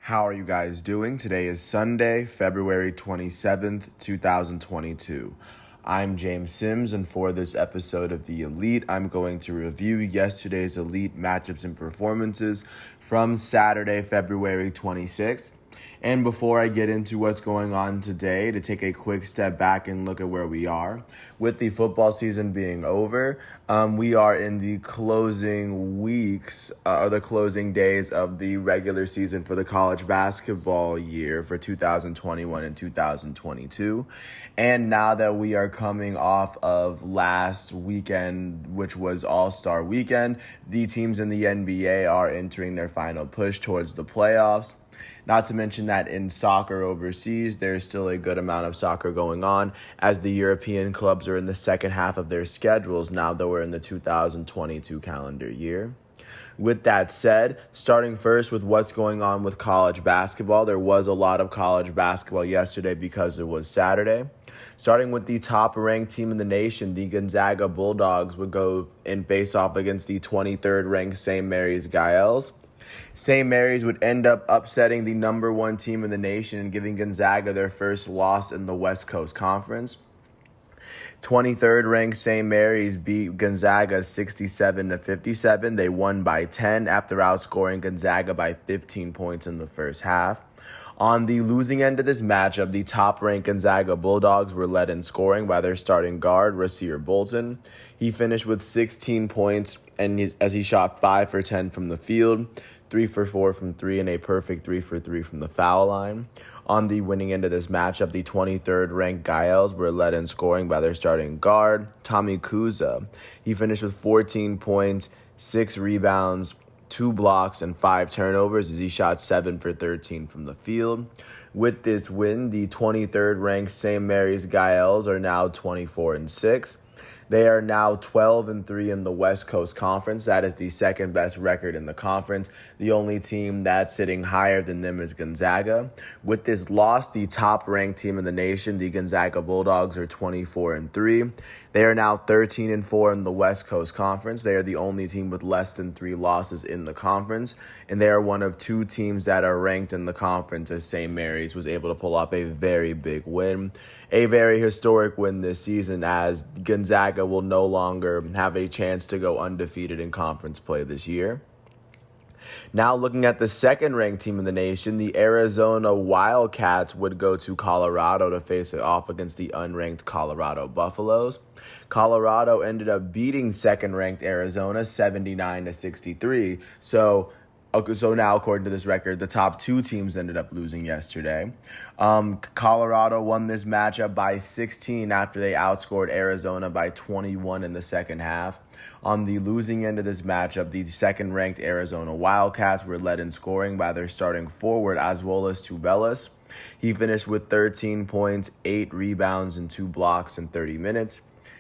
How are you guys doing? Today is Sunday, February 27th, 2022. I'm James Sims, and for this episode of The Elite, I'm going to review yesterday's Elite matchups and performances from Saturday, February 26th. And before I get into what's going on today, to take a quick step back and look at where we are. With the football season being over, we are in the closing weeks, or the closing days of the regular season for the college basketball year for 2021 and 2022. And now that we are coming off of last weekend, which was All-Star Weekend, the teams in the NBA are entering their final push towards the playoffs. Not to mention that in soccer overseas, there's still a good amount of soccer going on as the European clubs are in the second half of their schedules now that we're in the 2022 calendar year. With that said, starting first with what's going on with college basketball, there was a lot of college basketball yesterday because it was Saturday. Starting with the top-ranked team in the nation, the Gonzaga Bulldogs would go and face off against the 23rd ranked St. Mary's Gaels. St. Mary's would end up upsetting the number one team in the nation and giving Gonzaga their first loss in the West Coast Conference. 23rd ranked St. Mary's beat Gonzaga 67-57. They won by 10 after outscoring Gonzaga by 15 points in the first half. On the losing end of this matchup, the top-ranked Gonzaga Bulldogs were led in scoring by their starting guard, Rasir Bolton. He finished with 16 points as he shot 5 for 10 from the field, 3 for 4 from 3, and a perfect 3 for 3 from the foul line. On the winning end of this matchup, the 23rd ranked Gaels were led in scoring by their starting guard, Tommy Kuza. He finished with 14 points, 6 rebounds, 2 blocks, and 5 turnovers as he shot 7 for 13 from the field. With this win, the 23rd ranked St. Mary's Gaels are now 24-6. They are now 12-3 in the West Coast Conference. That is the second best record in the conference. The only team that's sitting higher than them is Gonzaga. With this loss, the top-ranked team in the nation, the Gonzaga Bulldogs, are 24-3. They are now 13-4 in the West Coast Conference. They are the only team with less than 3 losses in the conference, and they are one of 2 teams that are ranked in the conference as St. Mary's was able to pull off a very big win. A very historic win this season as Gonzaga will no longer have a chance to go undefeated in conference play this year. Now looking at the second-ranked team in the nation, the Arizona Wildcats would go to Colorado to face it off against the unranked Colorado Buffaloes. Colorado ended up beating second-ranked Arizona 79-63. So now, according to this record, the top 2 teams ended up losing yesterday. Colorado won this matchup by 16 after they outscored Arizona by 21 in the second half. On the losing end of this matchup, the second-ranked Arizona Wildcats were led in scoring by their starting forward, Azuolas Tubelis. He finished with 13 points, 8 rebounds, and 2 blocks in 30 minutes.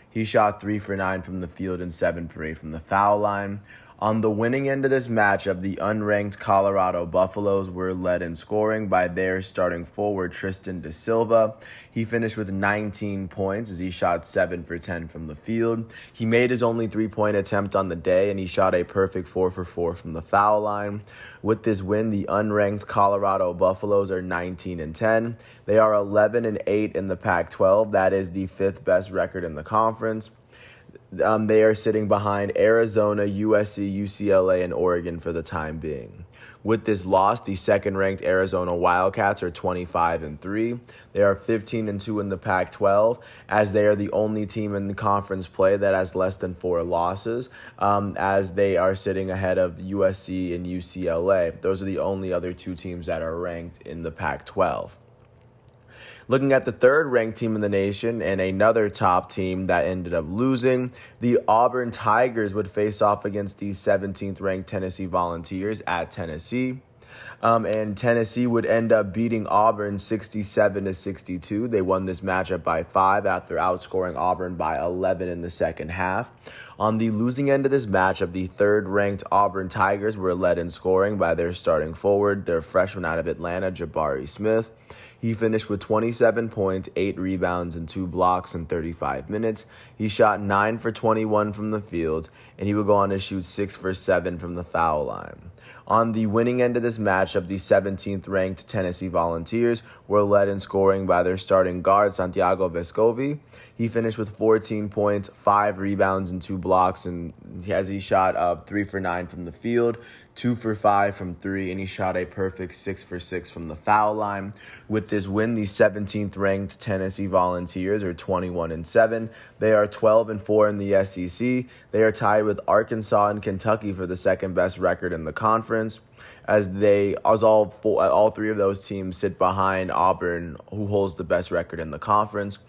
He shot 3 for 9 from the field and 7 for 8 from the foul line. On the winning end of this matchup, the unranked Colorado Buffaloes were led in scoring by their starting forward, Tristan da Silva. He finished with 19 points as he shot 7 for 10 from the field. He made his only 3-point attempt on the day, and he shot a perfect 4 for 4 from the foul line. With this win, the unranked Colorado Buffaloes are 19-10. They are 11-8 in the Pac-12. That is the 5th best record in the conference. They are sitting behind Arizona, USC, UCLA, and Oregon for the time being. With this loss, the second-ranked Arizona Wildcats are 25-3. They are 15-2 in the Pac-12, as they are the only team in the conference play that has less than 4 losses, as they are sitting ahead of USC and UCLA. Those are the only other 2 teams that are ranked in the Pac-12. Looking at the third-ranked team in the nation and another top team that ended up losing, the Auburn Tigers would face off against the 17th-ranked Tennessee Volunteers at Tennessee. And Tennessee would end up beating Auburn 67-62. They won this matchup by 5 after outscoring Auburn by 11 in the second half. On the losing end of this matchup, the third-ranked Auburn Tigers were led in scoring by their starting forward, their freshman out of Atlanta, Jabari Smith. He finished with 27 points, 8 rebounds, and 2 blocks in 35 minutes. He shot 9 for 21 from the field, and he would go on to shoot 6 for 7 from the foul line. On the winning end of this matchup, the 17th ranked Tennessee Volunteers were led in scoring by their starting guard, Santiago Vescovi. He finished with 14 points, 5 rebounds, and 2 blocks, and as he shot 3 for 9 from the field, 2 for 5 from 3, and he shot a perfect 6 for 6 from the foul line. With this win, the 17th ranked Tennessee Volunteers are 21-7. They are 12-4 in the SEC. They are tied with Arkansas and Kentucky for the second best record in the conference, as all three of those teams sit behind Auburn, who holds the best record in the conference.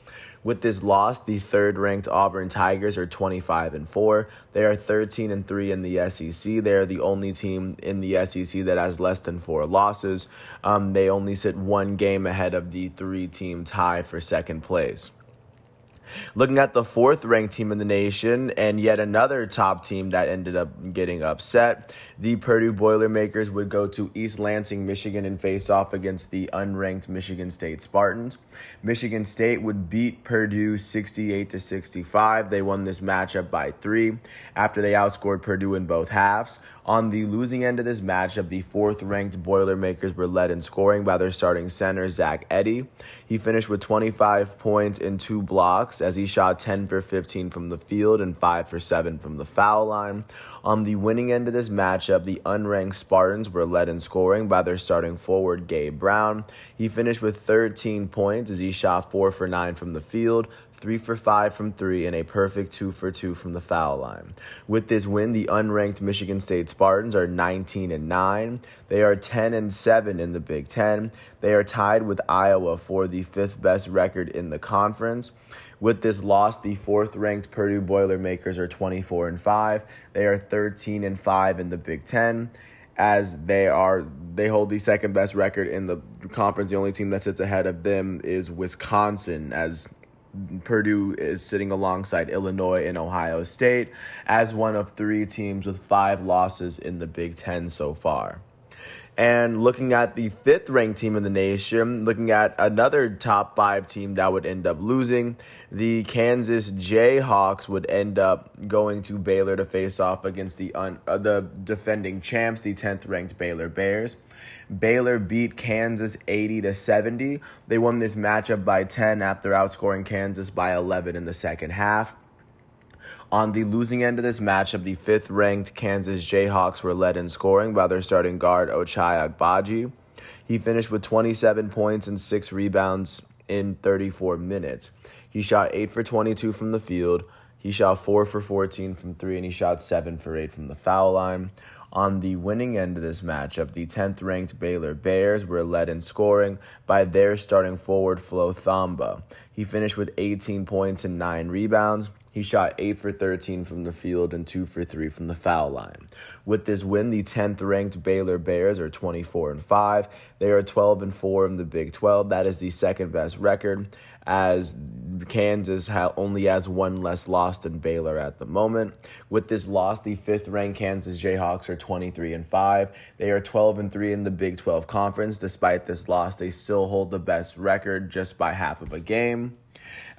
With this loss, the third-ranked Auburn Tigers are 25-4. They are 13-3 in the SEC. They are the only team in the SEC that has less than 4 losses. They only sit 1 game ahead of the 3-team tie for second place. Looking at the 4th-ranked team in the nation, and yet another top team that ended up getting upset, the Purdue Boilermakers would go to East Lansing, Michigan, and face off against the unranked Michigan State Spartans. Michigan State would beat Purdue 68-65. They won this matchup by 3 after they outscored Purdue in both halves. On the losing end of this matchup, the 4th-ranked Boilermakers were led in scoring by their starting center, Zach Edey. He finished with 25 points and 2 blocks as he shot 10 for 15 from the field and 5 for 7 from the foul line. On the winning end of this matchup, the unranked Spartans were led in scoring by their starting forward, Gabe Brown. He finished with 13 points as he shot 4 for 9 from the field, 3 for 5 from 3, and a perfect 2 for 2 from the foul line. With this win, the unranked Michigan State Spartans are 19-9. They are 10-7 in the Big Ten. They are tied with Iowa for the 5th best record in the conference. With this loss, the 4th-ranked Purdue Boilermakers are 24-5. They are 13-5 in the Big Ten, as they hold the 2nd best record in the conference. The only team that sits ahead of them is Wisconsin, as Purdue is sitting alongside Illinois and Ohio State as one of 3 teams with 5 losses in the Big Ten so far. And looking at the 5th-ranked team in the nation, looking at another top 5 team that would end up losing, the Kansas Jayhawks would end up going to Baylor to face off against the defending champs, the 10th-ranked Baylor Bears. Baylor beat Kansas 80-70. They won this matchup by 10 after outscoring Kansas by 11 in the second half. On the losing end of this matchup, the 5th-ranked Kansas Jayhawks were led in scoring by their starting guard, Ochai Agbaji. He finished with 27 points and 6 rebounds in 34 minutes. He shot 8 for 22 from the field. He shot 4 for 14 from 3, and he shot 7 for 8 from the foul line. On the winning end of this matchup, the 10th-ranked Baylor Bears were led in scoring by their starting forward, Flo Thamba. He finished with 18 points and 9 rebounds. He shot 8 for 13 from the field and 2 for 3 from the foul line. With this win, the 10th-ranked Baylor Bears are 24-5. They are 12-4 in the Big 12. That is the 2nd-best record, as Kansas only has 1 less loss than Baylor at the moment. With this loss, the 5th-ranked Kansas Jayhawks are 23-5. They are 12-3 in the Big 12 Conference. Despite this loss, they still hold the best record just by half of a game.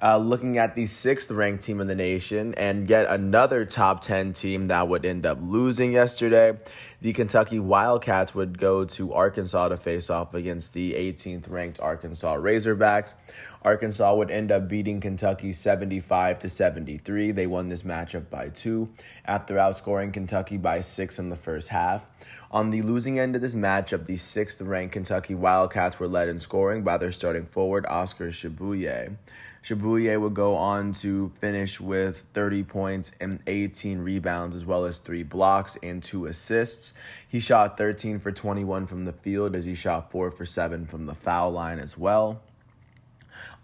Looking at the 6th-ranked team in the nation, and yet another top 10 team that would end up losing yesterday, the Kentucky Wildcats would go to Arkansas to face off against the 18th-ranked Arkansas Razorbacks. Arkansas would end up beating Kentucky 75-73. They won this matchup by 2 after outscoring Kentucky by 6 in the first half. On the losing end of this matchup, the 6th-ranked Kentucky Wildcats were led in scoring by their starting forward, Oscar Tshiebwe. Tshiebwe would go on to finish with 30 points and 18 rebounds, as well as 3 blocks and 2 assists. He shot 13 for 21 from the field, as he shot 4 for 7 from the foul line as well.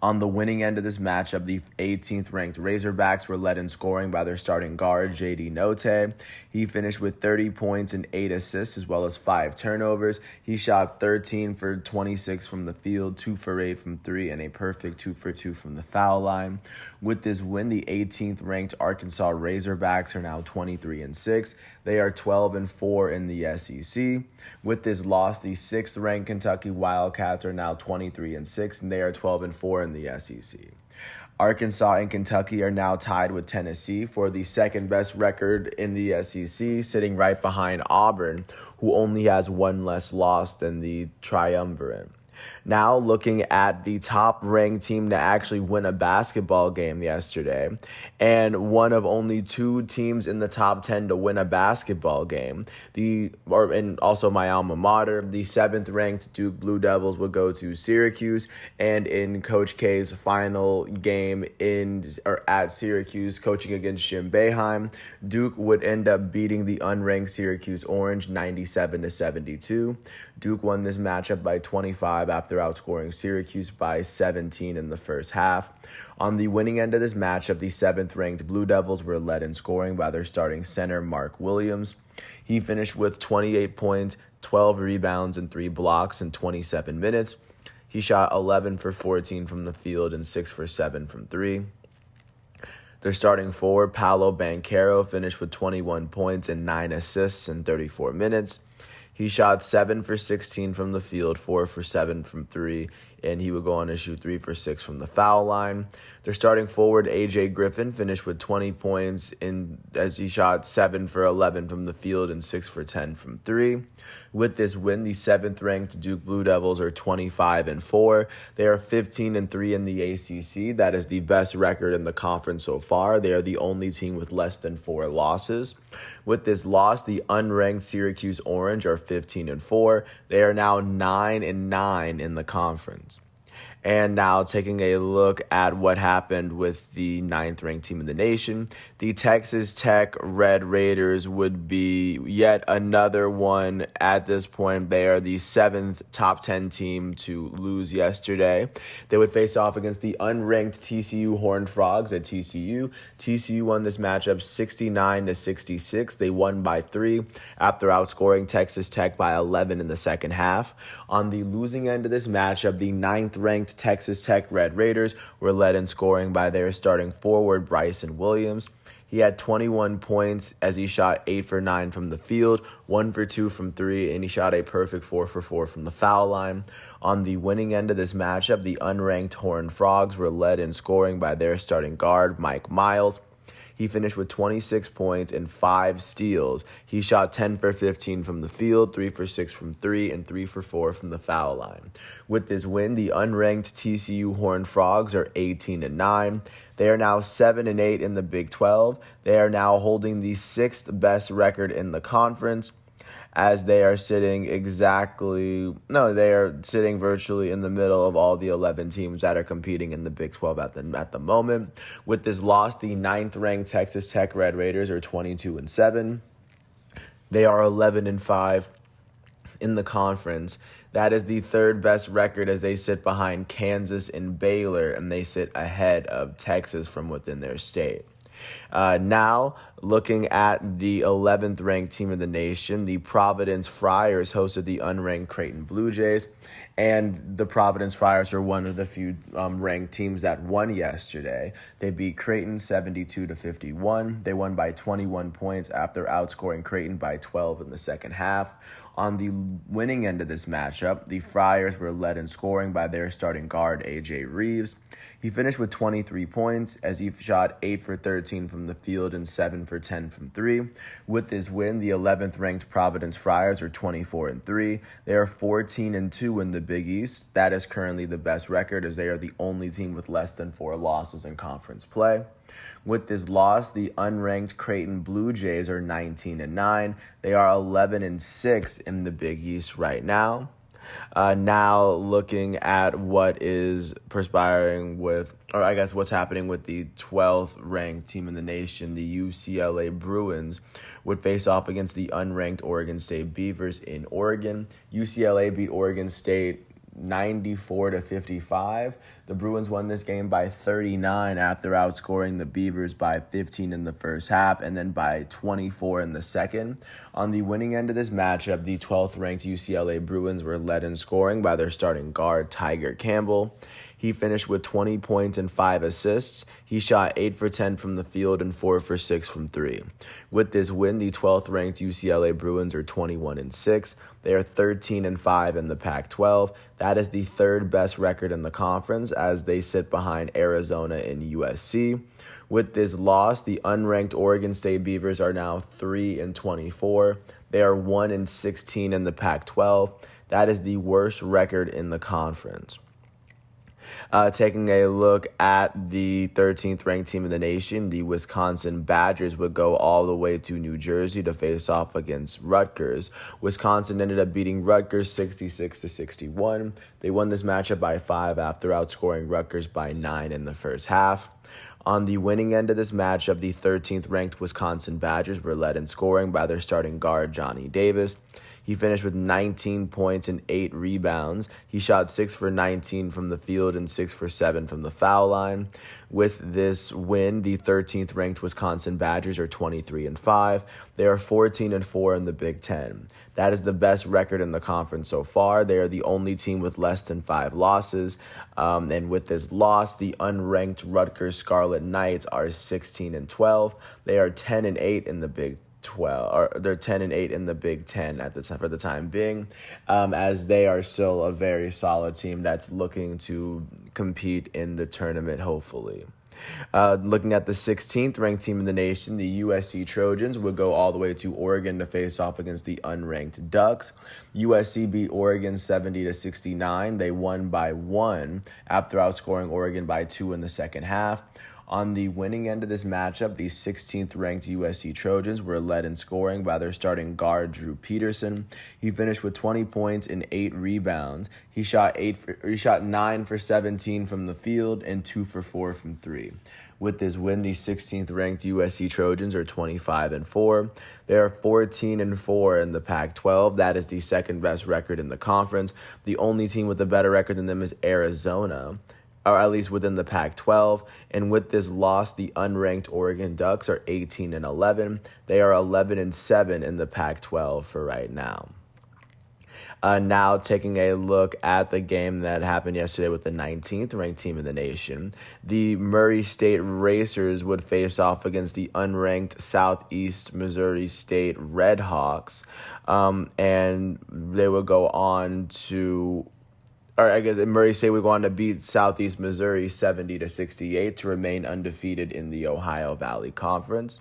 On the winning end of this matchup, the 18th-ranked Razorbacks were led in scoring by their starting guard, J.D. Notae. He finished with 30 points and 8 assists, as well as 5 turnovers. He shot 13 for 26 from the field, 2 for 8 from 3, and a perfect 2 for 2 from the foul line. With this win, the 18th-ranked Arkansas Razorbacks are now 23-6. They are 12-4 in the SEC. With this loss, the 6th-ranked Kentucky Wildcats are now 23-6, and they are 12-4 in the SEC. Arkansas and Kentucky are now tied with Tennessee for the second best record in the SEC, sitting right behind Auburn, who only has one less loss than the triumvirate. Now looking at the top-ranked team to actually win a basketball game yesterday, and one of only two teams in the top 10 to win a basketball game. And also my alma mater, the 7th-ranked Duke Blue Devils would go to Syracuse, and in Coach K's final game at Syracuse, coaching against Jim Boeheim, Duke would end up beating the unranked Syracuse Orange 97-72. Duke won this matchup by 25 after outscoring Syracuse by 17 in the first half. On the winning end of this matchup, the 7th-ranked Blue Devils were led in scoring by their starting center, Mark Williams. He finished with 28 points, 12 rebounds, and 3 blocks in 27 minutes. He shot 11 for 14 from the field and 6 for 7 from 3. Their starting forward, Paolo Banchero, finished with 21 points and 9 assists in 34 minutes. He shot 7 for 16 from the field, 4 for 7 from 3, and he would go on to shoot 3 for 6 from the foul line. Their starting forward, A.J. Griffin, finished with 20 points as he shot 7 for 11 from the field and 6 for 10 from 3. With this win, the 7th-ranked Duke Blue Devils are 25-4. They are 15-3 in the ACC. That is the best record in the conference so far. They are the only team with less than 4 losses. With this loss, the unranked Syracuse Orange are 15-4. They are now 9-9 in the conference. And now taking a look at what happened with the 9th-ranked team in the nation, the Texas Tech Red Raiders would be yet another one at this point. They are the 7th top 10 team to lose yesterday. They would face off against the unranked TCU Horned Frogs at TCU. TCU won this matchup 69-66. They won by 3 after outscoring Texas Tech by 11 in the second half. On the losing end of this matchup, the 9th-ranked Texas Tech Red Raiders were led in scoring by their starting forward, Bryson Williams. He had 21 points as he shot 8 for 9 from the field, 1 for 2 from 3, and he shot a perfect 4 for 4 from the foul line. On the winning end of this matchup, the unranked Horned Frogs were led in scoring by their starting guard, Mike Miles. He finished with 26 points and 5 steals. He shot 10 for 15 from the field, 3 for 6 from 3, and 3 for 4 from the foul line. With this win, the unranked TCU Horned Frogs are 18-9. They are now 7-8 in the Big 12. They are now holding the 6th best record in the conference, as they are sitting virtually in the middle of all the 11 teams that are competing in the Big 12 at the moment. With this loss, the 9th-ranked Texas Tech Red Raiders are 22-7. They are 11-5 in the conference. That is the 3rd best record as they sit behind Kansas and Baylor, and they sit ahead of Texas from within their state. Now, looking at the 11th ranked team in the nation, the Providence Friars hosted the unranked Creighton Blue Jays, and the Providence Friars are one of the few ranked teams that won yesterday. They beat Creighton 72-51. They won by 21 points after outscoring Creighton by 12 in the second half. On the winning end of this matchup, the Friars were led in scoring by their starting guard, A.J. Reeves. He finished with 23 points as he shot 8 for 13 from the field and 7 for 10 from 3. With this win, the 11th ranked Providence Friars are 24-3. They are 14-2 in the Big East. That is currently the best record, as they are the only team with less than 4 losses in conference play. With this loss, the unranked Creighton Blue Jays are 19-9. They are 11-6 in the Big East right now. Now looking at what is perspiring what's happening with the 12th ranked team in the nation, the UCLA Bruins would face off against the unranked Oregon State Beavers in Oregon. UCLA beat Oregon State 94-55. The Bruins won this game by 39 after outscoring the Beavers by 15 in the first half and then by 24 in the second. On the winning end of this matchup, the 12th ranked UCLA Bruins were led in scoring by their starting guard, Tiger Campbell. He finished with 20 points and 5 assists. He shot 8 for 10 from the field and 4 for 6 from 3. With this win, the 12th ranked UCLA Bruins are 21-6. They are 13-5 in the Pac-12. That is the third best record in the conference, as they sit behind Arizona and USC. With this loss, the unranked Oregon State Beavers are now 3-24. They are 1-16 in the Pac-12. That is the worst record in the conference. Taking a look at the 13th ranked team in the nation, the Wisconsin Badgers would go all the way to New Jersey to face off against Rutgers. Wisconsin ended up beating Rutgers 66-61. They won this matchup by 5 after outscoring Rutgers by 9 in the first half. On the winning end of this matchup, the 13th ranked Wisconsin Badgers were led in scoring by their starting guard, Johnny Davis. He finished with 19 points and 8 rebounds. He shot 6 for 19 from the field and 6 for 7 from the foul line. With this win, the 13th ranked Wisconsin Badgers are 23-5. They are 14-4 in the Big Ten. That is the best record in the conference so far. They are the only team with less than 5 losses. And with this loss, the unranked Rutgers Scarlet Knights are 16-12. They are 10-8 in the Big 12, or they're 10-8 in the Big Ten at the time for the time being, as they are still a very solid team that's looking to compete in the tournament, hopefully. Looking at the 16th ranked team in the nation, the USC Trojans would go all the way to Oregon to face off against the unranked Ducks. USC beat Oregon 70-69. They won by 1 after outscoring Oregon by 2 in the second half. On the winning end of this matchup, the 16th ranked USC Trojans were led in scoring by their starting guard, Drew Peterson. He finished with 20 points and 8 rebounds. He shot 9 for 17 from the field and 2 for 4 from 3. With this win, the 16th ranked USC Trojans are 25-4. They are 14-4 in the Pac-12. That is the second best record in the conference. The only team with a better record than them is Arizona, or at least within the Pac-12. And with this loss, the unranked Oregon Ducks are 18-11. They are 11-7 in the Pac-12 for right now. Now taking a look at the game that happened yesterday with the 19th ranked team in the nation, the Murray State Racers would face off against the unranked Southeast Missouri State Redhawks, and they would go on to, or I guess Murray State would go on to beat Southeast Missouri 70-68 to remain undefeated in the Ohio Valley Conference.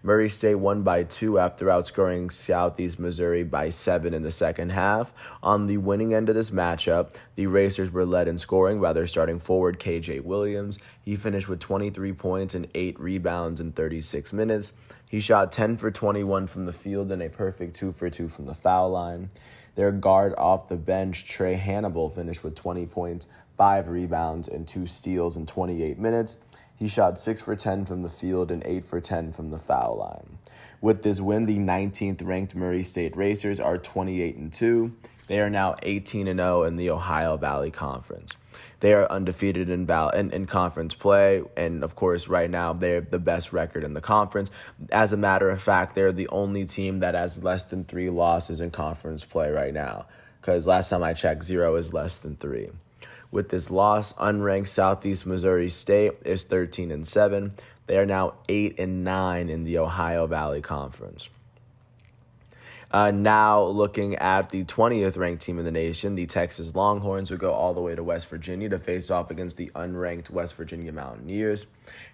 Murray State won by 2 after outscoring Southeast Missouri by 7 in the second half. On the winning end of this matchup, the Racers were led in scoring by their starting forward, KJ Williams. He finished with 23 points and 8 rebounds in 36 minutes. He shot 10 for 21 from the field and a perfect 2 for 2 from the foul line. Their guard off the bench, Trey Hannibal, finished with 20 points, 5 rebounds, and 2 steals in 28 minutes. He shot 6 for 10 from the field and 8 for 10 from the foul line. With this win, the 19th ranked Murray State Racers are 28-2. They are now 18-0 in the Ohio Valley Conference. They are undefeated in conference play, and of course, right now, they have the best record in the conference. As a matter of fact, they're the only team that has less than 3 losses in conference play right now, because last time I checked, 0 is less than 3. With this loss, unranked Southeast Missouri State is 13-7. They are now 8-9 in the Ohio Valley Conference. Now looking at the 20th ranked team in the nation, the Texas Longhorns would go all the way to West Virginia to face off against the unranked West Virginia Mountaineers.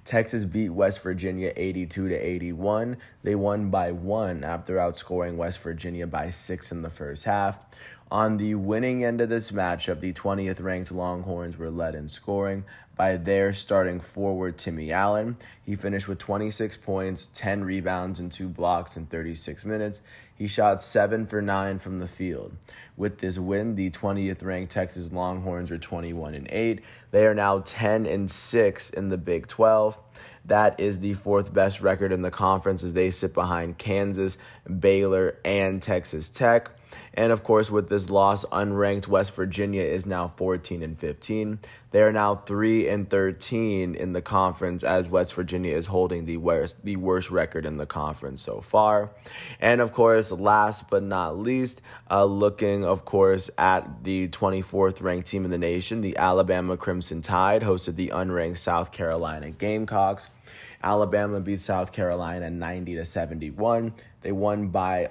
Texas beat West Virginia 82-81. They won by 1 after outscoring West Virginia by 6 in the first half. On the winning end of this matchup, the 20th ranked Longhorns were led in scoring by their starting forward, Timmy Allen. He finished with 26 points, 10 rebounds, and 2 blocks in 36 minutes. He shot 7 for 9 from the field. With this win, the 20th ranked Texas Longhorns are 21-8. They are now 10-6 in the Big 12. That is the fourth best record in the conference as they sit behind Kansas, Baylor, and Texas Tech. And of course, with this loss, unranked West Virginia is now 14-15. They are now 3-13 in the conference as West Virginia is holding the worst record in the conference so far. And of course, last but not least, looking of course at the 24th ranked team in the nation, the Alabama Crimson Tide hosted the unranked South Carolina Gamecocks. Alabama beat South Carolina 90-71. They won by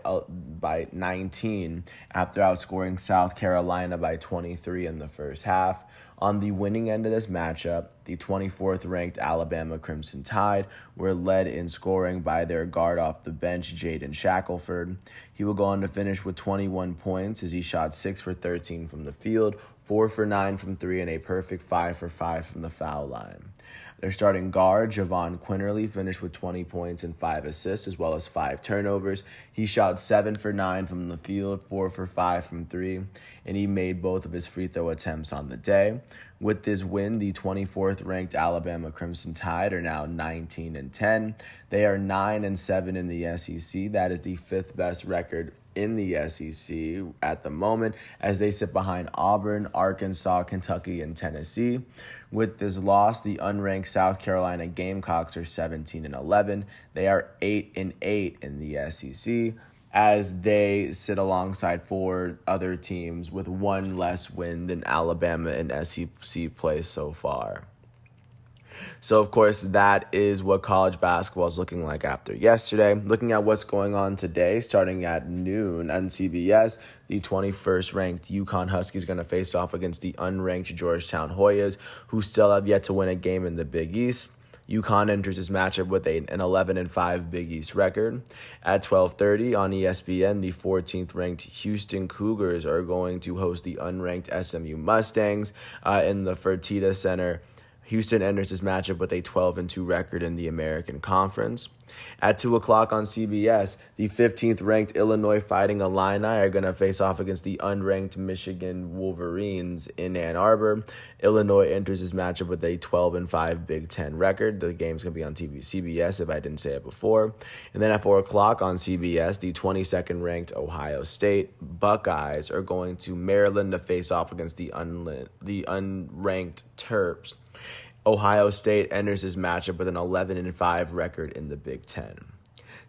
19 after outscoring South Carolina by 23 in the first half. On the winning end of this matchup, the 24th ranked Alabama Crimson Tide were led in scoring by their guard off the bench, Jaden Shackelford. He will go on to finish with 21 points as he shot 6 for 13 from the field, 4 for 9 from 3, and a perfect 5 for 5 from the foul line. Their starting guard, Javon Quinterly, finished with 20 points and 5 assists, as well as 5 turnovers. He shot 7 for 9 from the field, 4 for 5 from 3, and he made both of his free throw attempts on the day. With this win, the 24th ranked Alabama Crimson Tide are now 19-10. They are 9-7 in the SEC. That is the fifth best record in the SEC at the moment, as they sit behind Auburn, Arkansas, Kentucky, and Tennessee. With this loss, the unranked South Carolina Gamecocks are 17-11. They are 8-8 in the SEC, as they sit alongside 4 other teams with one less win than Alabama in SEC play so far. So, of course, that is what college basketball is looking like after yesterday. Looking at what's going on today, starting at noon on CBS, the 21st ranked UConn Huskies are going to face off against the unranked Georgetown Hoyas, who still have yet to win a game in the Big East. UConn enters this matchup with an 11-5 Big East record. At 12:30 on ESPN, the 14th ranked Houston Cougars are going to host the unranked SMU Mustangs in the Fertitta Center. Houston enters this matchup with a 12-2 record in the American Conference. At 2 o'clock on CBS, the 15th ranked Illinois Fighting Illini are going to face off against the unranked Michigan Wolverines in Ann Arbor. Illinois enters this matchup with a 12-5 Big Ten record. The game's going to be on CBS if I didn't say it before. And then at 4 o'clock on CBS, the 22nd ranked Ohio State Buckeyes are going to Maryland to face off against the unranked Terps. Ohio State enters this matchup with an 11-5 record in the Big Ten.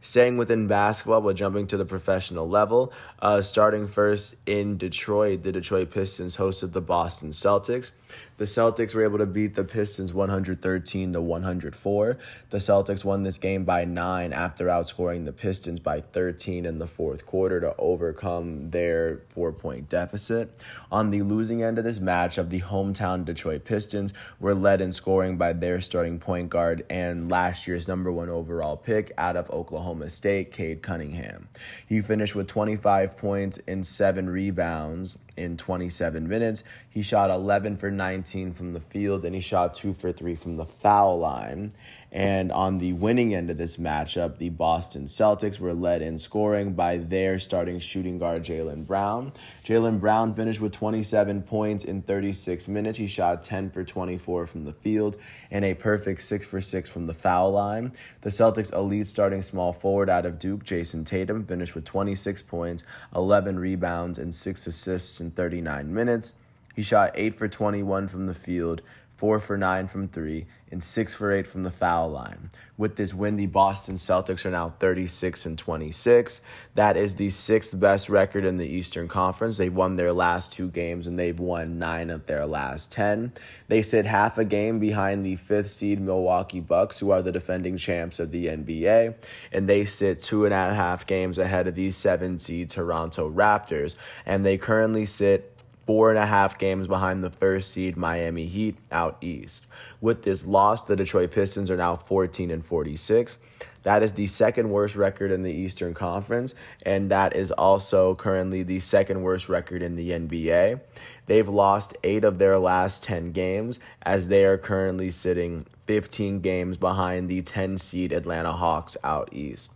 Staying within basketball, but jumping to the professional level, starting first in Detroit, the Detroit Pistons hosted the Boston Celtics. The Celtics were able to beat the Pistons 113-104. The Celtics won this game by 9 after outscoring the Pistons by 13 in the fourth quarter to overcome their 4-point deficit. On the losing end of this matchup, the hometown Detroit Pistons were led in scoring by their starting point guard and last year's number 1 overall pick out of Oklahoma State, Cade Cunningham. He finished with 25 points and 7 rebounds in 27 minutes. He shot 11 for 19 from the field, and he shot 2 for 3 from the foul line. And on the winning end of this matchup, the Boston Celtics were led in scoring by their starting shooting guard, Jaylen Brown. Jaylen Brown finished with 27 points in 36 minutes. He shot 10 for 24 from the field and a perfect 6 for 6 from the foul line. The Celtics' elite starting small forward out of Duke, Jason Tatum, finished with 26 points, 11 rebounds, and 6 assists in 39 minutes. He shot 8 for 21 from the field, 4 for 9 from 3, and 6 for 8 from the foul line. With this win, the Boston Celtics are now 36-26. That is the 6th best record in the Eastern Conference. They've won their last 2 games, and they've won 9 of their last 10. They sit half a game behind the 5th seed Milwaukee Bucks, who are the defending champs of the NBA, and they sit 2.5 games ahead of the 7th seed Toronto Raptors, and they currently sit 4.5 games behind the 1st seed Miami Heat out east. With this loss, the Detroit Pistons are now 14-46. That is the 2nd worst record in the Eastern Conference, and that is also currently the 2nd worst record in the NBA. They've lost 8 of their last 10 games, as they are currently sitting 15 games behind the 10 seed Atlanta Hawks out east.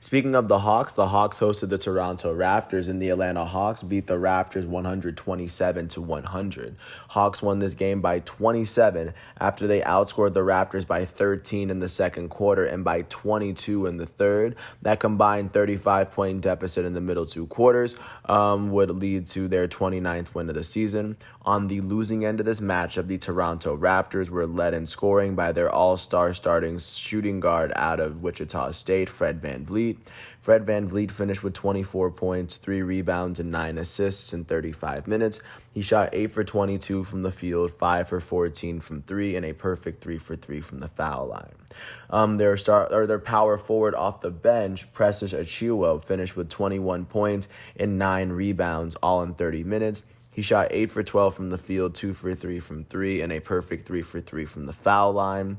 Speaking of the Hawks hosted the Toronto Raptors, and the Atlanta Hawks beat the Raptors 127-100. Hawks won this game by 27 after they outscored the Raptors by 13 in the second quarter and by 22 in the third. That combined 35-point deficit in the middle two quarters would lead to their 29th win of the season. On the losing end of this matchup, the Toronto Raptors were led in scoring by their all-star starting shooting guard out of Wichita State, Fred VanVleet. Fred VanVleet finished with 24 points, 3 rebounds, and 9 assists in 35 minutes. He shot 8 for 22 from the field, 5 for 14 from 3, and a perfect 3 for 3 from the foul line. Their power forward off the bench, Precious Achiuwa, finished with 21 points and 9 rebounds, all in 30 minutes. He shot 8 for 12 from the field, 2 for 3 from 3, and a perfect 3 for 3 from the foul line.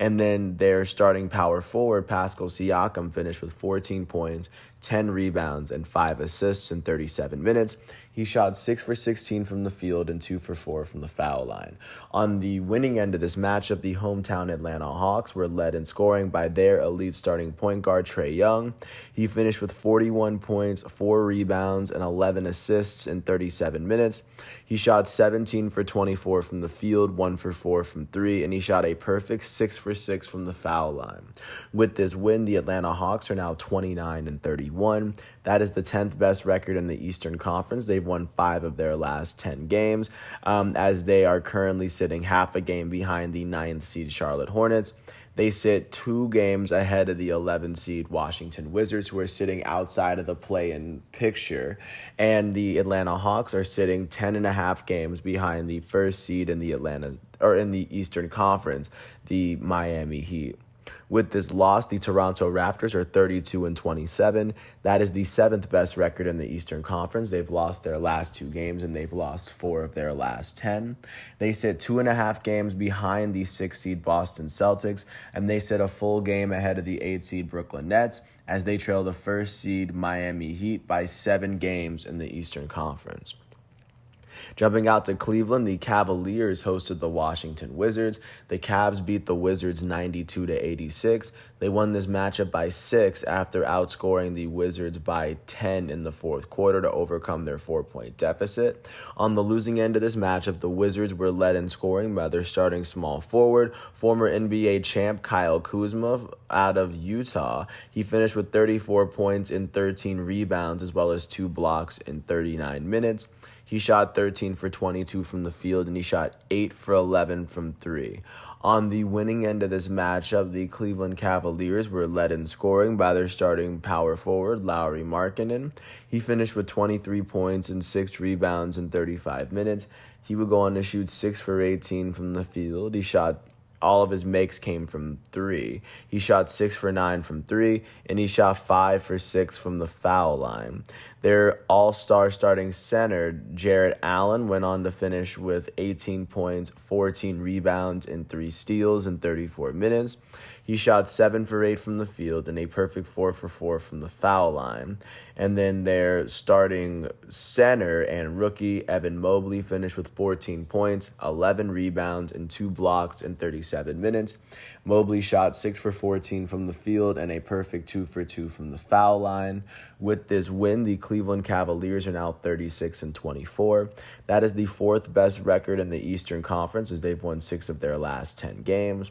And then their starting power forward, Pascal Siakam, finished with 14 points, 10 rebounds, and 5 assists in 37 minutes. He shot 6 for 16 from the field and 2 for 4 from the foul line. On the winning end of this matchup, the hometown Atlanta Hawks were led in scoring by their elite starting point guard, Trae Young. He finished with 41 points, 4 rebounds, and 11 assists in 37 minutes. He shot 17 for 24 from the field, 1 for 4 from 3, and he shot a perfect 6 for 6 from the foul line. With this win, the Atlanta Hawks are now 29-31. That is the 10th best record in the Eastern Conference. They've won 5 of their last 10 games, as they are currently sitting half a game behind the 9th seed Charlotte Hornets. They sit 2 games ahead of the 11 seed Washington Wizards, who are sitting outside of the play-in picture. And the Atlanta Hawks are sitting 10.5 games behind the 1st seed in the Eastern Conference, the Miami Heat. With this loss, the Toronto Raptors are 32-27. That is the 7th best record in the Eastern Conference. They've lost their last 2 games, and they've lost 4 of their last 10. They sit 2.5 games behind the 6th seed Boston Celtics, and they sit a full game ahead of the 8th seed Brooklyn Nets, as they trail the 1st seed Miami Heat by 7 games in the Eastern Conference. Jumping out to Cleveland, the Cavaliers hosted the Washington Wizards. The Cavs beat the Wizards 92-86. They won this matchup by 6 after outscoring the Wizards by 10 in the fourth quarter to overcome their 4-point deficit. On the losing end of this matchup, the Wizards were led in scoring by their starting small forward, former NBA champ Kyle Kuzma out of Utah. He finished with 34 points and 13 rebounds, as well as 2 blocks in 39 minutes. He shot 13 for 22 from the field, and he shot 8 for 11 from 3. On the winning end of this matchup, the Cleveland Cavaliers were led in scoring by their starting power forward, Lauri Markkanen. He finished with 23 points and 6 rebounds in 35 minutes. He would go on to shoot 6 for 18 from the field. All of his makes came from 3. He shot 6 for 9 from 3, and he shot 5 for 6 from the foul line. Their all-star starting center, Jarrett Allen, went on to finish with 18 points, 14 rebounds, and 3 steals in 34 minutes. He shot 7 for 8 from the field and a perfect 4 for 4 from the foul line. And then their starting center and rookie, Evan Mobley, finished with 14 points, 11 rebounds, and 2 blocks in 37 minutes. Mobley shot 6 for 14 from the field and a perfect 2 for 2 from the foul line. With this win, the Cleveland Cavaliers are now 36-24. That is the 4th best record in the Eastern Conference, as they've won 6 of their last 10 games.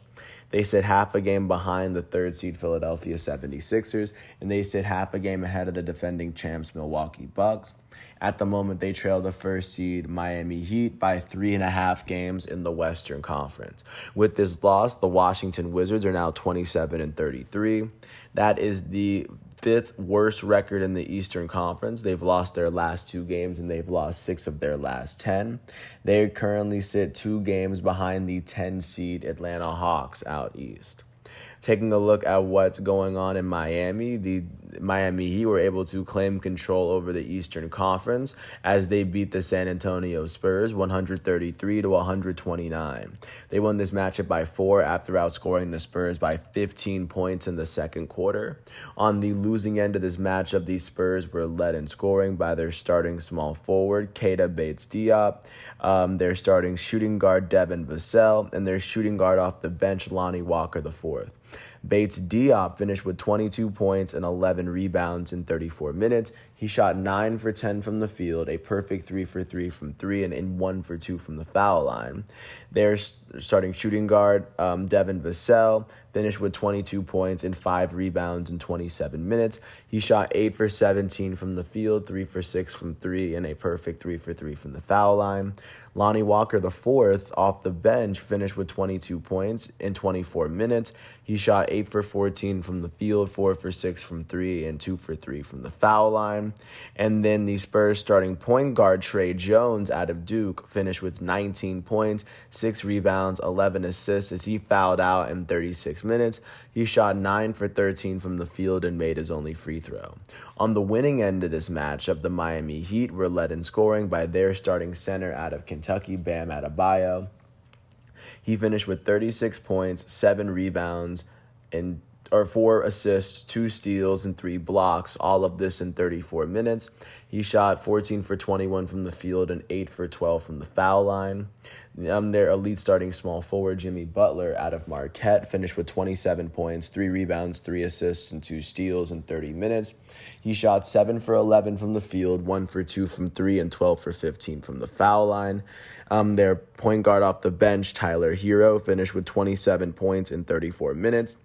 They sit half a game behind the 3rd seed Philadelphia 76ers, and they sit half a game ahead of the defending champs Milwaukee Bucks. At the moment, they trail the 1st seed Miami Heat by 3.5 games in the Western Conference. With this loss, the Washington Wizards are now 27-33. That is the 5th worst record in the Eastern Conference. They've lost their last 2 games, and they've lost 6 of their last 10. They currently sit 2 games behind the 10 seed Atlanta Hawks out east. Taking a look at what's going on in Miami, the Miami Heat were able to claim control over the Eastern Conference as they beat the San Antonio Spurs 133-129. They won this matchup by 4 after outscoring the Spurs by 15 points in the second quarter. On the losing end of this matchup, the Spurs were led in scoring by their starting small forward, Keita Bates-Diop, their starting shooting guard, Devin Vassell, and their shooting guard off the bench, Lonnie Walker IV. Bates Diop finished with 22 points and 11 rebounds in 34 minutes. He shot 9 for 10 from the field, a perfect 3 for 3 from 3, and 1 for 2 from the foul line. Their starting shooting guard, Devin Vassell, finished with 22 points and 5 rebounds in 27 minutes. He shot 8 for 17 from the field, 3 for 6 from 3, and a perfect 3 for 3 from the foul line. Lonnie Walker IV, off the bench, finished with 22 points in 24 minutes. He shot 8 for 14 from the field, 4 for 6 from 3, and 2 for 3 from the foul line. And then the Spurs starting point guard, Tre Jones, out of Duke, finished with 19 points, 6 rebounds, 11 assists as he fouled out in 36 minutes. He shot 9 for 13 from the field and made his only free throw. On the winning end of this matchup, the Miami Heat were led in scoring by their starting center out of Kentucky, Bam Adebayo. He finished with 36 points, 7 rebounds, and 4 assists, 2 steals, and 3 blocks, all of this in 34 minutes. He shot 14 for 21 from the field and 8 for 12 from the foul line. Their elite starting small forward, Jimmy Butler, out of Marquette, finished with 27 points, 3 rebounds, 3 assists, and 2 steals in 30 minutes. He shot 7 for 11 from the field, 1 for 2 from 3, and 12 for 15 from the foul line. Their point guard off the bench, Tyler Hero, finished with 27 points in 34 minutes.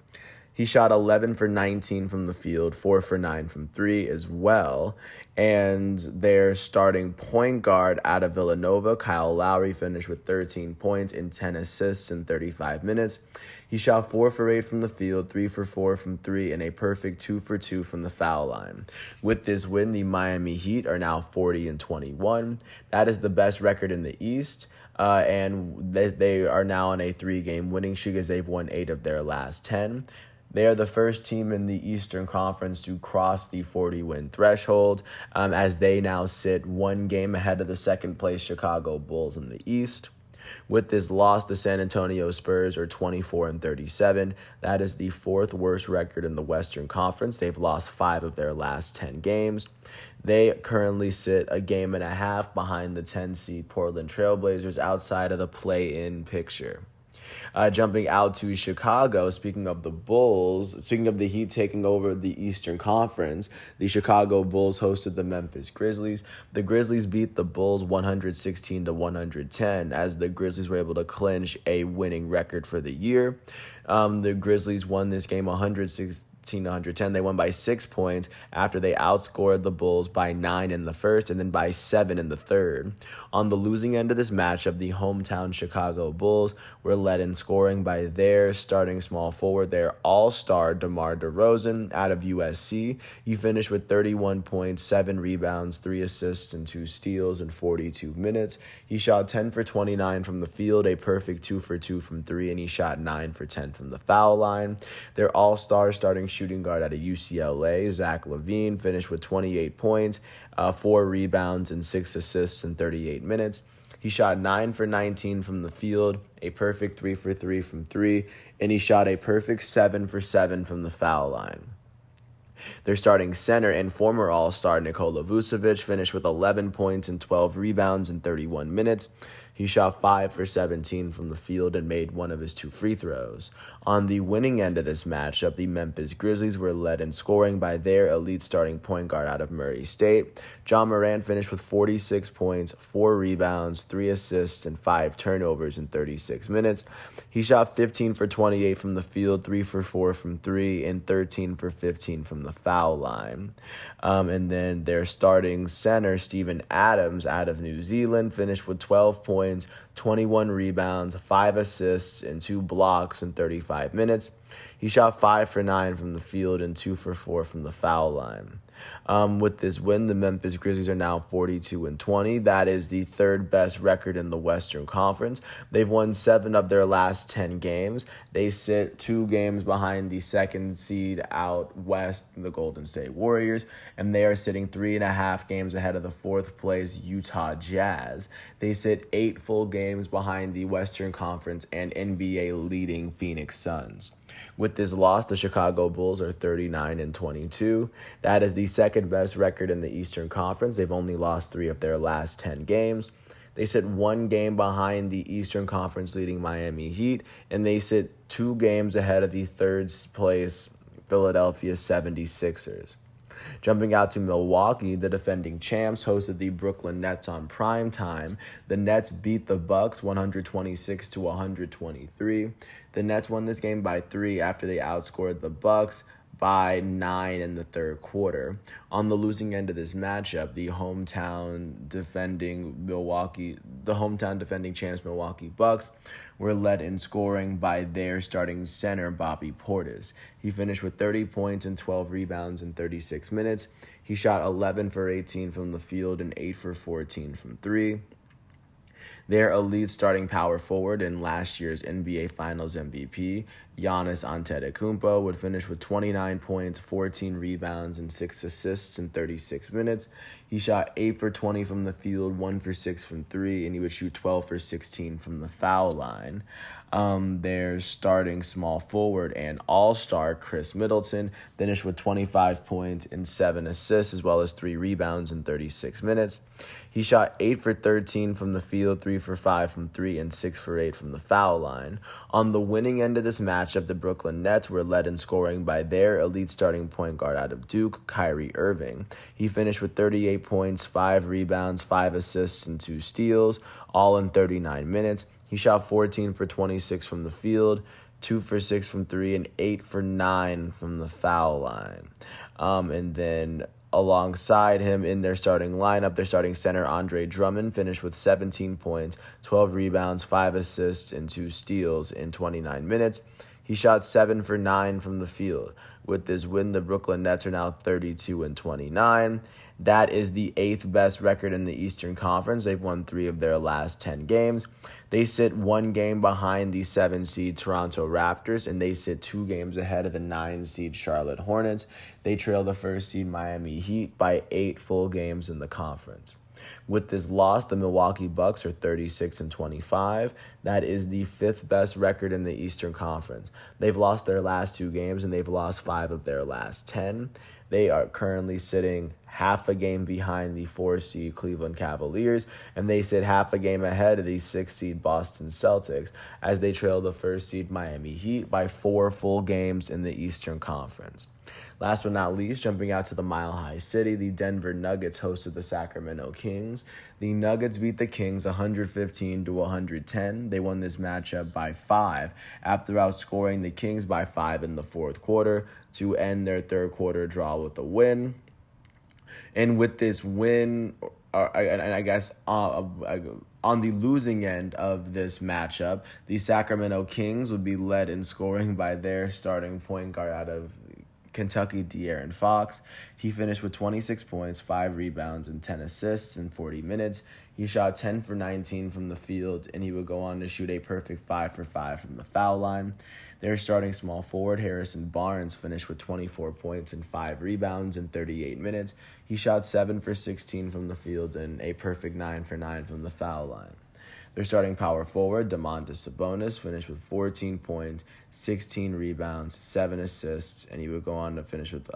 He shot 11 for 19 from the field, 4 for 9 from 3 as well. And their starting point guard out of Villanova, Kyle Lowry, finished with 13 points and 10 assists in 35 minutes. He shot 4 for 8 from the field, 3 for 4 from 3, and a perfect 2 for 2 from the foul line. With this win, the Miami Heat are now 40-21. That is the best record in the East. And they are now on a 3-game winning streak as they've won 8 of their last 10. They are the first team in the Eastern Conference to cross the 40-win threshold, as they now sit 1 game ahead of the second-place Chicago Bulls in the East. With this loss, the San Antonio Spurs are 24-37. That is the 4th worst record in the Western Conference. They've lost 5 of their last 10 games. They currently sit a game and a half behind the 10-seed Portland Trailblazers outside of the play-in picture. Jumping out to Chicago, speaking of the Heat taking over the Eastern Conference, the Chicago Bulls hosted the Memphis Grizzlies. The Grizzlies beat the Bulls 116-110 as the Grizzlies were able to clinch a winning record for the year. The Grizzlies won this game 110. They won by 6 points after they outscored the Bulls by 9 in the first and then by 7 in the third. On the losing end of this matchup, the hometown Chicago Bulls were led in scoring by their starting small forward, their all-star DeMar DeRozan out of USC. He finished with 31 points, 7 rebounds, 3 assists, and 2 steals in 42 minutes. He shot 10 for 29 from the field, a perfect 2 for 2 from 3, and he shot 9 for 10 from the foul line. Their all-star starting shooting guard out of UCLA, Zach LaVine, finished with 28 points, 4 rebounds, and 6 assists in 38 minutes. He shot 9 for 19 from the field, a perfect 3 for 3 from 3, and he shot a perfect 7 for 7 from the foul line. Their starting center and former All-Star Nikola Vucevic finished with 11 points and 12 rebounds in 31 minutes. He shot 5 for 17 from the field and made 1 of his 2 free throws. On the winning end of this matchup, the Memphis Grizzlies were led in scoring by their elite starting point guard out of Murray State. John Morant finished with 46 points, 4 rebounds, 3 assists, and 5 turnovers in 36 minutes. He shot 15 for 28 from the field, 3 for 4 from 3, and 13 for 15 from the foul line. And then their starting center, Steven Adams, out of New Zealand, finished with 12 points, 21 rebounds, 5 assists, and 2 blocks in 35 minutes. He shot 5 for 9 from the field and 2 for 4 from the foul line. With this win, the Memphis Grizzlies are now 42-20. That is the 3rd best record in the Western Conference. They've won 7 of their last 10 games. They sit 2 games behind the 2nd seed out west, the Golden State Warriors, and they are sitting 3.5 games ahead of the 4th place Utah Jazz. They sit 8 full games behind the Western Conference and NBA leading Phoenix Suns. With this loss, the Chicago Bulls are 39-22. That is the 2nd best record in the Eastern Conference. They've only lost 3 of their last 10 games. They sit 1 game behind the Eastern Conference leading Miami Heat, and they sit 2 games ahead of the third place Philadelphia 76ers. Jumping out to Milwaukee, the defending champs hosted the Brooklyn Nets on prime time. The Nets beat the Bucks 126-123. The Nets won this game by 3 after they outscored the Bucks by 9 in the third quarter. On the losing end of this matchup, the hometown defending champs Milwaukee Bucks were led in scoring by their starting center Bobby Portis. He finished with 30 points and 12 rebounds in 36 minutes. He shot 11 for 18 from the field and 8 for 14 from 3. Their elite starting power forward and last year's NBA Finals MVP, Giannis Antetokounmpo, would finish with 29 points, 14 rebounds, and 6 assists in 36 minutes. He shot 8 for 20 from the field, 1 for 6 from 3, and he would shoot 12 for 16 from the foul line. Their starting small forward and all-star Chris Middleton finished with 25 points and 7 assists, as well as 3 rebounds in 36 minutes. He shot 8 for 13 from the field, 3 for 5 from 3, and 6 for 8 from the foul line. On the winning end of this matchup, the Brooklyn Nets were led in scoring by their elite starting point guard out of Duke, Kyrie Irving. He finished with 38 points, 5 rebounds, 5 assists, and 2 steals, all in 39 minutes. He shot 14 for 26 from the field, 2 for 6 from 3, and 8 for 9 from the foul line. And then alongside him in their starting lineup, their starting center Andre Drummond finished with 17 points, 12 rebounds, 5 assists, and 2 steals in 29 minutes. He shot 7 for 9 from the field. With this win, the Brooklyn Nets are now 32-29. That is the 8th best record in the Eastern Conference. They've won 3 of their last 10 games. They sit 1 game behind the 7-seed Toronto Raptors, and they sit 2 games ahead of the 9-seed Charlotte Hornets. They trail the 1st-seed Miami Heat by 8 full games in the conference. With this loss, the Milwaukee Bucks are 36-25. That is the 5th best record in the Eastern Conference. They've lost their last 2 games, and they've lost 5 of their last 10. They are currently sitting half a game behind the 4-seed Cleveland Cavaliers, and they sit half a game ahead of the 6-seed Boston Celtics as they trail the 1st-seed Miami Heat by 4 full games in the Eastern Conference. Last but not least, jumping out to the Mile High City, the Denver Nuggets hosted the Sacramento Kings. The Nuggets beat the Kings 115-110. They won this matchup by 5 after outscoring the Kings by 5 in the fourth quarter to end their third quarter draw with a win. And with this win, on the losing end of this matchup, the Sacramento Kings would be led in scoring by their starting point guard out of Kentucky, De'Aaron Fox. He finished with 26 points, 5 rebounds, and 10 assists in 40 minutes. He shot 10 for 19 from the field, and he would go on to shoot a perfect 5 for 5 from the foul line. Their starting small forward, Harrison Barnes, finished with 24 points and 5 rebounds in 38 minutes. He shot 7 for 16 from the field and a perfect 9 for 9 from the foul line. Their starting power forward, Domantas Sabonis, finished with 14 points, 16 rebounds, 7 assists, and he would go on to finish with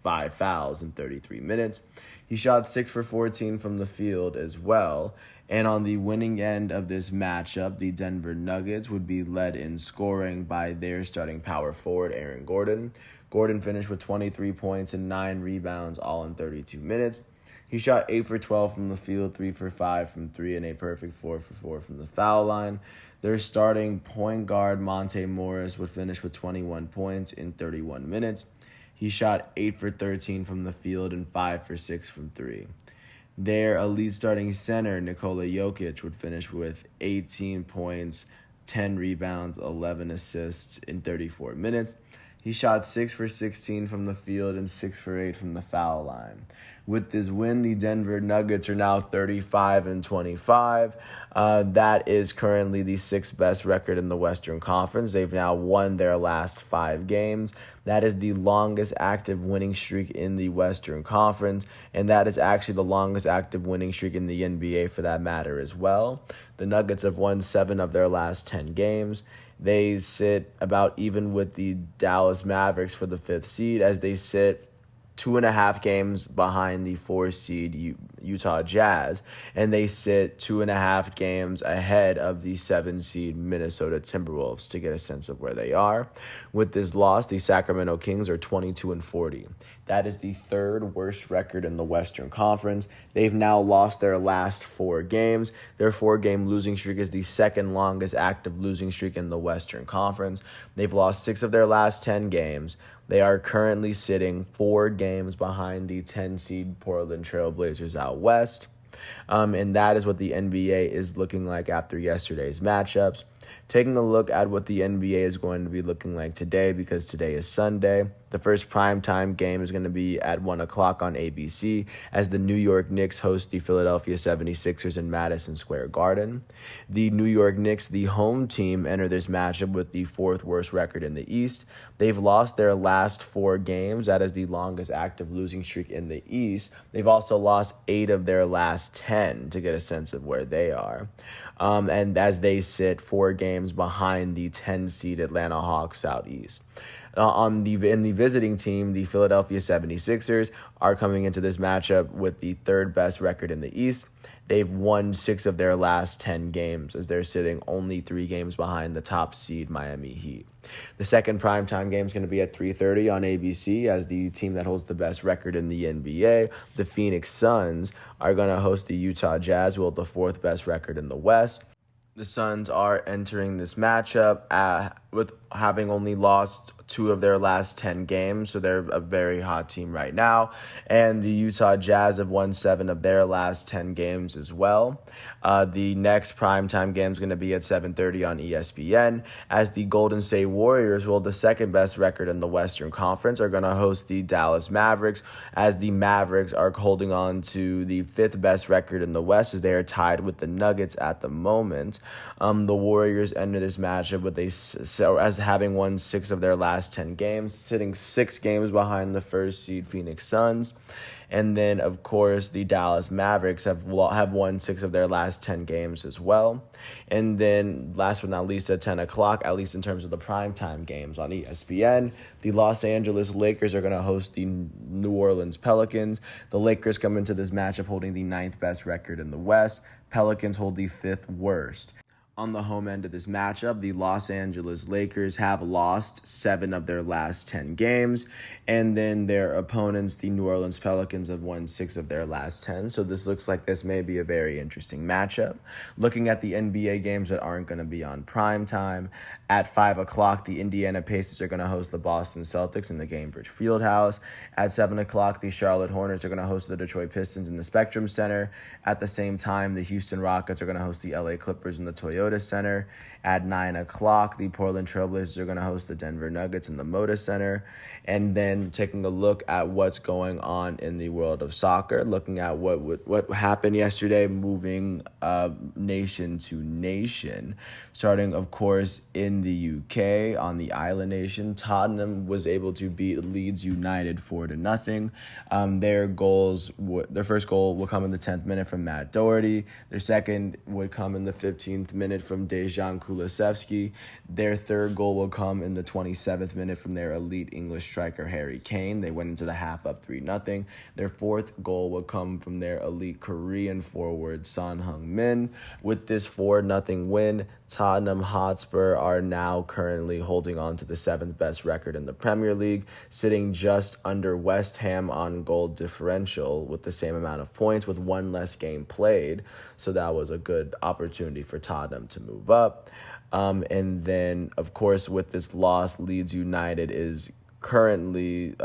5 fouls in 33 minutes. He shot 6 for 14 from the field as well. And on the winning end of this matchup, the Denver Nuggets would be led in scoring by their starting power forward, Aaron Gordon. Gordon finished with 23 points and 9 rebounds, all in 32 minutes. He shot 8 for 12 from the field, 3 for 5 from 3, and a perfect 4 for 4 from the foul line. Their starting point guard, Monte Morris, would finish with 21 points in 31 minutes. He shot 8 for 13 from the field and 5 for 6 from 3. Their elite starting center, Nikola Jokic, would finish with 18 points, 10 rebounds, 11 assists in 34 minutes. He shot 6 for 16 from the field and 6 for 8 from the foul line. With this win, the Denver Nuggets are now 35-25. That is currently the 6th best record in the Western Conference. They've now won their last 5 games. That is the longest active winning streak in the Western Conference, and that is actually the longest active winning streak in the NBA for that matter as well. The Nuggets have won 7 of their last 10 games. They sit about even with the Dallas Mavericks for the 5th seed as they sit 2.5 games behind the 4 seed Utah Jazz, and they sit 2.5 games ahead of the 7 seed Minnesota Timberwolves to get a sense of where they are. With this loss, the Sacramento Kings are 22-40. That is the third worst record in the Western Conference. They've now lost their last 4 games. Their 4-game losing streak is the second longest active losing streak in the Western Conference. They've lost 6 of their last 10 games. They are currently sitting 4 games behind the 10-seed Portland Trail Blazers out west. And that is what the NBA is looking like after yesterday's matchups. Taking a look at what the NBA is going to be looking like today, because today is Sunday. The first primetime game is going to be at 1 o'clock on ABC as the New York Knicks host the Philadelphia 76ers in Madison Square Garden. The New York Knicks, the home team, enter this matchup with the 4th worst record in the East. They've lost their last 4 games. That is the longest active losing streak in the East. They've also lost 8 of their last 10 to get a sense of where they are. And as they sit 4 games behind the 10-seed Atlanta Hawks out east. In the visiting team, the Philadelphia 76ers are coming into this matchup with the 3rd best record in the East. They've won 6 of their last 10 games as they're sitting only 3 games behind the top seed Miami Heat. The second primetime game is going to be at 3:30 on ABC as the team that holds the best record in the NBA, the Phoenix Suns, are going to host the Utah Jazz, who hold the 4th best record in the West. The Suns are entering this matchup with having only lost 2 of their last 10 games, so they're a very hot team right now. And the Utah Jazz have won 7 of their last 10 games as well. The next primetime game is going to be at 7:30 on ESPN as the Golden State Warriors, who hold the 2nd best record in the Western Conference, are going to host the Dallas Mavericks, as the Mavericks are holding on to the 5th best record in the West as they are tied with the Nuggets at the moment. The Warriors enter this matchup with as having won 6 of their last 10 games, sitting 6 games behind the 1st seed Phoenix Suns. And then, of course, the Dallas Mavericks have won 6 of their last 10 games as well. And then, last but not least, at 10 o'clock, at least in terms of the primetime games on ESPN, the Los Angeles Lakers are going to host the New Orleans Pelicans. The Lakers come into this matchup holding the 9th best record in the West. Pelicans hold the 5th worst. On the home end of this matchup, the Los Angeles Lakers have lost 7 of their last 10 games, and then their opponents, the New Orleans Pelicans, have won 6 of their last 10. So this looks like this may be a very interesting matchup. Looking at the NBA games that aren't going to be on prime time, at 5 o'clock, the Indiana Pacers are going to host the Boston Celtics in the Gainbridge Fieldhouse. At 7 o'clock, the Charlotte Hornets are going to host the Detroit Pistons in the Spectrum Center. At the same time, the Houston Rockets are going to host the LA Clippers in the Toyota Center. At 9 o'clock, the Portland Trailblazers are going to host the Denver Nuggets in the Moda Center. And then taking a look at what's going on in the world of soccer, looking at what happened yesterday, moving nation to nation. Starting, of course, in the UK, on the island nation, Tottenham was able to beat Leeds United 4-0. Their first goal will come in the 10th minute from Matt Doherty. Their second would come in the 15th minute from Dejan Kulusevski. Their third goal will come in the 27th minute from their elite English striker Harry Kane. They went into the half up 3-0. Their fourth goal will come from their elite Korean forward Son Heung-min. With this 4-0 win, Tottenham Hotspur are now currently holding on to the 7th best record in the Premier League, sitting just under West Ham on goal differential with the same amount of points with one less game played. So that was a good opportunity for Tottenham to move up. And then, of course, with this loss, Leeds United is currently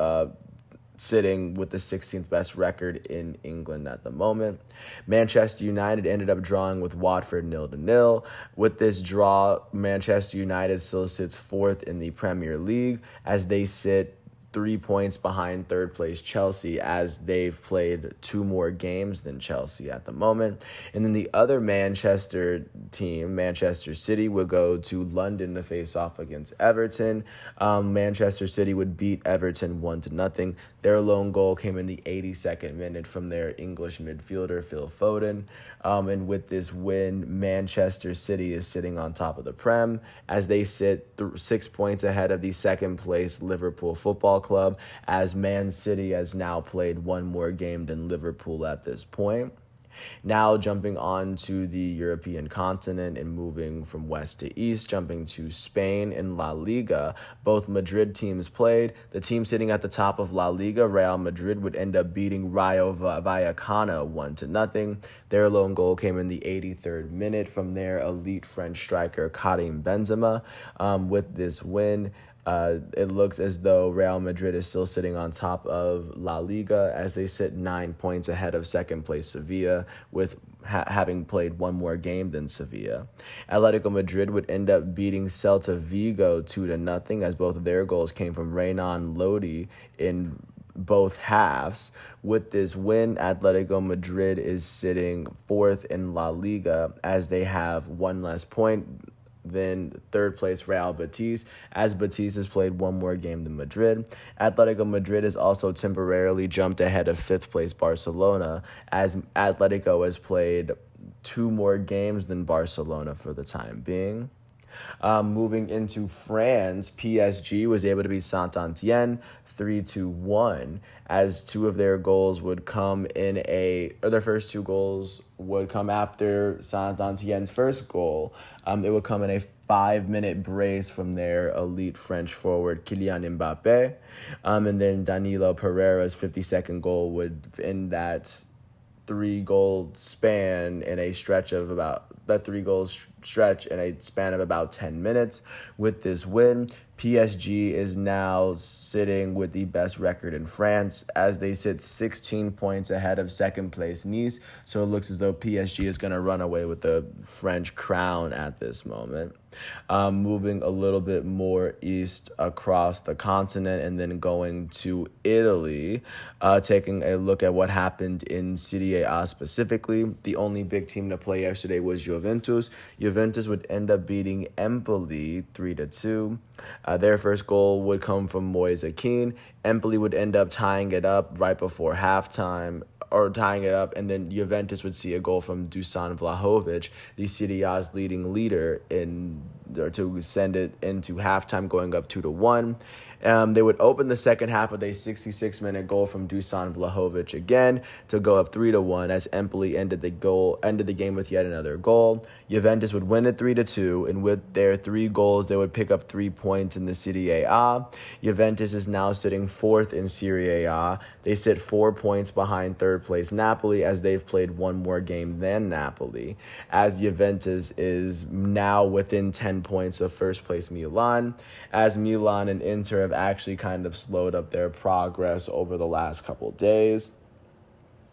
sitting with the 16th best record in England at the moment. Manchester United ended up drawing with Watford 0-0. With this draw, Manchester United still sits 4th in the Premier League as they sit 3 points behind third place Chelsea, as they've played 2 more games than Chelsea at the moment. And then the other Manchester team, Manchester City, would go to London to face off against Everton. Manchester City would beat Everton 1-0. Their lone goal came in the 82nd minute from their English midfielder, Phil Foden. And with this win, Manchester City is sitting on top of the Prem as they sit 6 points ahead of the second place Liverpool Football Club, as Man City has now played one more game than Liverpool at this point. Now jumping on to the European continent and moving from west to east, jumping to Spain in La Liga. Both Madrid teams played. The team sitting at the top of La Liga, Real Madrid, would end up beating Rayo Vallecano 1-0. Their lone goal came in the 83rd minute from their elite French striker Karim Benzema. With this win, it looks as though Real Madrid is still sitting on top of La Liga as they sit 9 points ahead of second place Sevilla, with having played one more game than Sevilla. Atletico Madrid would end up beating Celta Vigo 2-0 as both of their goals came from Renan Lodi in both halves. With this win, Atletico Madrid is sitting fourth in La Liga as they have one less point than third place Real Betis, as Betis has played one more game than Madrid. Atletico Madrid has also temporarily jumped ahead of fifth place Barcelona, as Atletico has played two more games than Barcelona for the time being. Moving into France, PSG was able to beat Saint-Étienne 3-1, as two of their goals would come their first two goals would come after Saint-Étienne's first goal. It would come in a 5-minute brace from their elite French forward Kylian Mbappe. And then Danilo Pereira's 52nd goal would end that 3-goal span in a stretch of about 10 minutes. With this win, PSG is now sitting with the best record in France as they sit 16 points ahead of second place Nice. So it looks as though PSG is going to run away with the French crown at this moment. Moving a little bit more east across the continent and then going to Italy, taking a look at what happened in Serie A specifically. The only big team to play yesterday was Juventus. Juventus would end up beating Empoli 3-2. Their first goal would come from Moise Kean. Empoli would end up tying it up right before halftime, and then Juventus would see a goal from Dusan Vlahovic, the Serie A's leading leader, to send it into halftime, going up 2-1. They would open the second half with a 66-minute goal from Dusan Vlahovic again to go up 3-1 as Empoli ended the game with yet another goal. Juventus would win it 3-2, and with their 3 goals, they would pick up 3 points in the Serie A. Juventus is now sitting fourth in Serie A. They sit 4 points behind third place Napoli as they've played one more game than Napoli, as Juventus is now within 10 points of first place Milan, as Milan and Inter have actually kind of slowed up their progress over the last couple of days,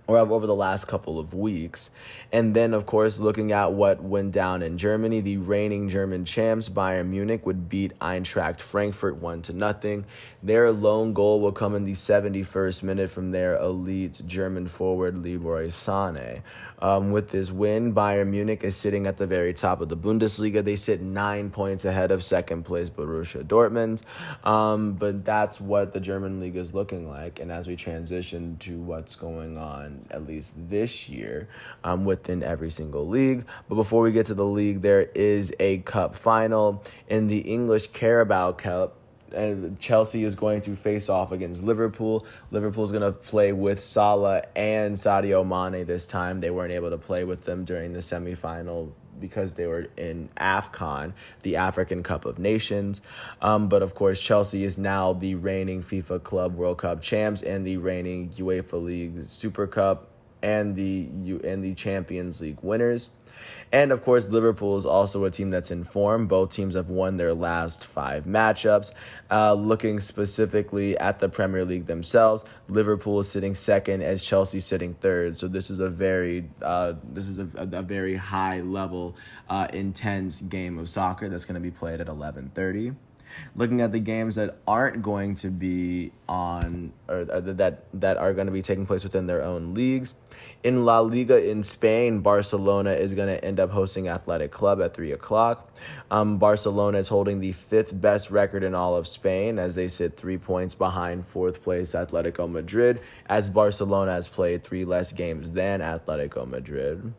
or over the last couple of weeks. And then, of course, looking at what went down in Germany, the reigning German champs, Bayern Munich, would beat Eintracht Frankfurt 1-0. Their lone goal will come in the 71st minute from their elite German forward, Leroy Sané. With this win, Bayern Munich is sitting at the very top of the Bundesliga. They sit 9 points ahead of second place Borussia Dortmund. But that's what the German league is looking like. And as we transition to what's going on, at least this year, within every single league. But before we get to the league, there is a cup final in the English Carabao Cup. And Chelsea is going to face off against Liverpool. Liverpool's going to play with Salah and Sadio Mane this time. They weren't able to play with them during the semifinal because they were in AFCON, the African Cup of Nations. But of course, Chelsea is now the reigning FIFA Club World Cup champs and the reigning UEFA League Super Cup and the Champions League winners. And, of course, Liverpool is also a team that's in form. Both teams have won their last 5 matchups. Looking specifically at the Premier League themselves, Liverpool is sitting second as Chelsea sitting third. So this is a very high-level, intense game of soccer that's going to be played at 11:30. Looking at the games that aren't going to be on, or that are going to be taking place within their own leagues. In La Liga in Spain, Barcelona is going to end up hosting Athletic Club at 3 o'clock. Barcelona is holding the fifth best record in all of Spain as they sit 3 points behind fourth place Atletico Madrid, as Barcelona has played 3 less games than Atletico Madrid.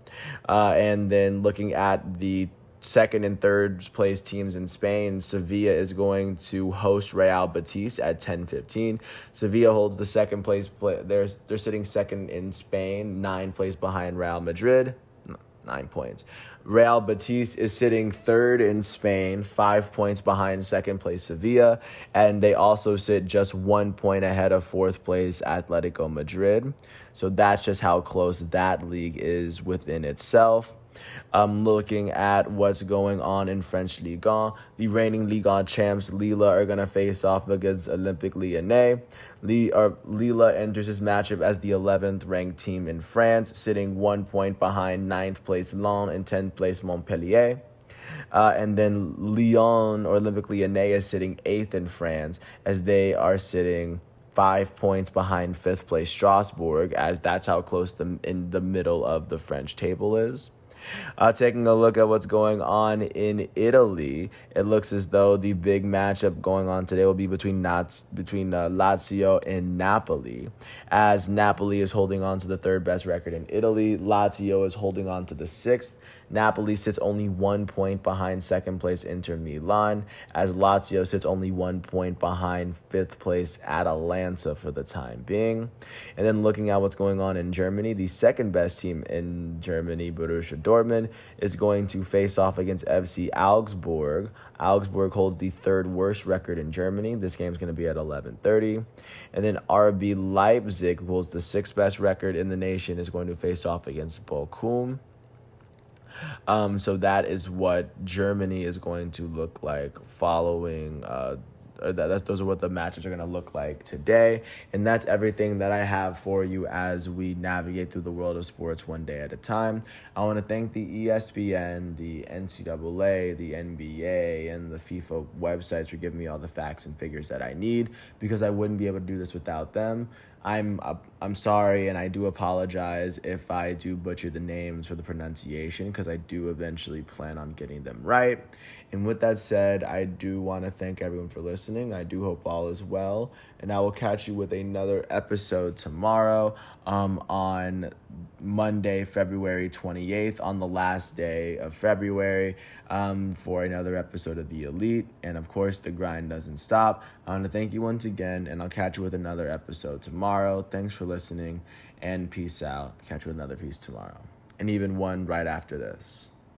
And then looking at the second and third place teams in Spain, Sevilla is going to host Real Betis at 10:15. Sevilla holds the second place. They're sitting second in Spain, 9 places behind Real Madrid, 9 points. Real Betis is sitting third in Spain, 5 points behind second place Sevilla, and they also sit just 1 point ahead of fourth place Atletico Madrid. So that's just how close that league is within itself. Looking at what's going on in French Ligue 1, the reigning Ligue 1 champs Lille are going to face off against Olympique Lyonnais. Lille enters this matchup as the 11th ranked team in France, sitting 1 point behind 9th place Lens and 10th place Montpellier. And then Lyon, or Olympique Lyonnais, is sitting 8th in France as they are sitting 5 points behind 5th place Strasbourg, as that's how close in the middle of the French table is. Taking a look at what's going on in Italy, it looks as though the big matchup going on today will be between Lazio and Napoli, as Napoli is holding on to the third best record in Italy. Lazio is holding on to the sixth. Napoli sits only 1 point behind second place Inter Milan, as Lazio sits only 1 point behind fifth place Atalanta for the time being. And then looking at what's going on in Germany, the second best team in Germany, Borussia Dortmund, is going to face off against FC Augsburg. Augsburg holds the third worst record in Germany. This game is going to be at 11:30. And then RB Leipzig, who holds the sixth best record in the nation, is going to face off against Bochum. So that is what Germany is going to look like following. Those are what the matches are going to look like today. And that's everything that I have for you as we navigate through the world of sports one day at a time. I want to thank the ESPN, the NCAA, the NBA, and the FIFA websites for giving me all the facts and figures that I need, because I wouldn't be able to do this without them. I'm sorry, and I do apologize if I do butcher the names for the pronunciation, because I do eventually plan on getting them right. And with that said, I do want to thank everyone for listening. I do hope all is well, and I will catch you with another episode tomorrow on Monday, February 28th, on the last day of February, for another episode of The Elite. And of course, the grind doesn't stop. I want to thank you once again, and I'll catch you with another episode tomorrow. Thanks for listening, and peace out. Catch you with another piece tomorrow, and even one right after this.